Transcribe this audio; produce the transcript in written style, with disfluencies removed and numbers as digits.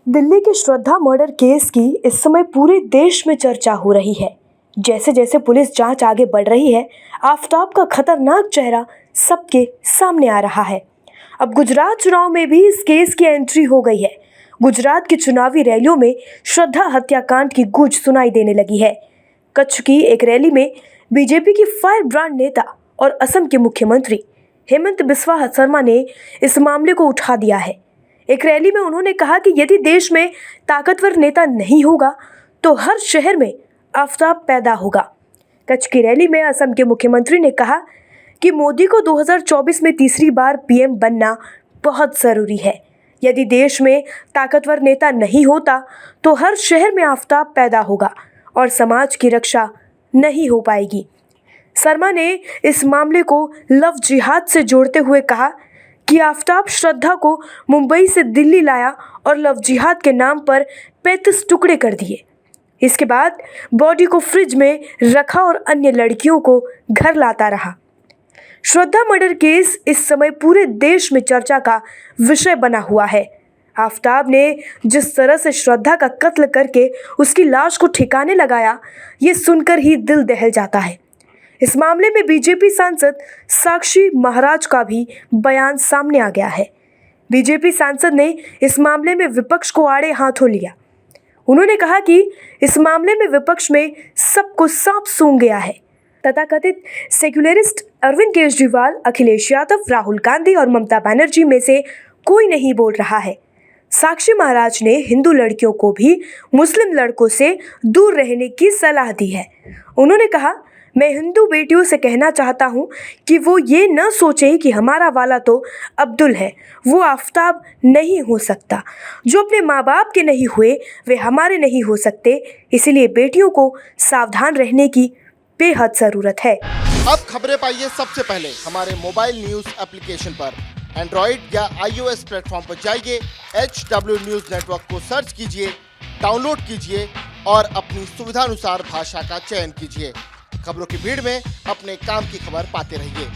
दिल्ली के श्रद्धा murder case की इस समय पूरे देश में चर्चा हो रही है। जैसे जैसे पुलिस जांच आगे बढ़ रही है, आफताब का खतरनाक चेहरा सबके सामने आ रहा है। अब गुजरात चुनाव में भी इस केस की एंट्री हो गई है। गुजरात की चुनावी रैलियों में श्रद्धा हत्याकांड की गूंज सुनाई देने लगी है। कच्छ की एक रैली में बीजेपी की फायर ब्रांड नेता और असम के मुख्यमंत्री हेमंत बिस्वा शर्मा ने इस मामले को उठा दिया है। एक रैली में उन्होंने कहा कि यदि देश में ताकतवर नेता नहीं होगा तो हर शहर में आफताब पैदा होगा। कच्छ की रैली में असम के मुख्यमंत्री ने कहा कि मोदी को 2024 में तीसरी बार पीएम बनना बहुत ज़रूरी है। यदि देश में ताकतवर नेता नहीं होता तो हर शहर में आफताब पैदा होगा और समाज की रक्षा नहीं हो पाएगी। शर्मा ने इस मामले को लव जिहाद से जोड़ते हुए कहा कि आफताब श्रद्धा को मुंबई से दिल्ली लाया और लव जिहाद के नाम पर 35 टुकड़े कर दिए। इसके बाद बॉडी को फ्रिज में रखा और अन्य लड़कियों को घर लाता रहा। श्रद्धा मर्डर केस इस समय पूरे देश में चर्चा का विषय बना हुआ है। आफताब ने जिस तरह से श्रद्धा का कत्ल करके उसकी लाश को ठिकाने लगाया, ये सुनकर ही दिल दहल जाता है। इस मामले में बीजेपी सांसद साक्षी महाराज का भी बयान सामने आ गया है। बीजेपी सांसद ने इस मामले में विपक्ष को आड़े हाथों लिया। उन्होंने कहा कि इस मामले में विपक्ष में सबको सांप सूंघ गया है। तथाकथित सेक्युलरिस्ट अरविंद केजरीवाल, अखिलेश यादव, राहुल गांधी और ममता बनर्जी में से कोई नहीं बोल रहा है। साक्षी महाराज ने हिंदू लड़कियों को भी मुस्लिम लड़कों से दूर रहने की सलाह दी है। उन्होंने कहा, मैं हिंदू बेटियों से कहना चाहता हूं कि वो ये न सोचें कि हमारा वाला तो अब्दुल है, वो आफताब नहीं हो सकता। जो अपने माँ बाप के नहीं हुए वे हमारे नहीं हो सकते। इसलिए बेटियों को सावधान रहने की बेहद ज़रूरत है। अब खबरें पाइए सबसे पहले हमारे मोबाइल न्यूज़ एप्लीकेशन पर। एंड्रॉइड या iOS प्लेटफॉर्म पर जाइए, HW न्यूज़ नेटवर्क को सर्च कीजिए, डाउनलोड कीजिए और अपनी सुविधानुसार भाषा का चयन कीजिए। खबरों की भीड़ में अपने काम की खबर पाते रहिए।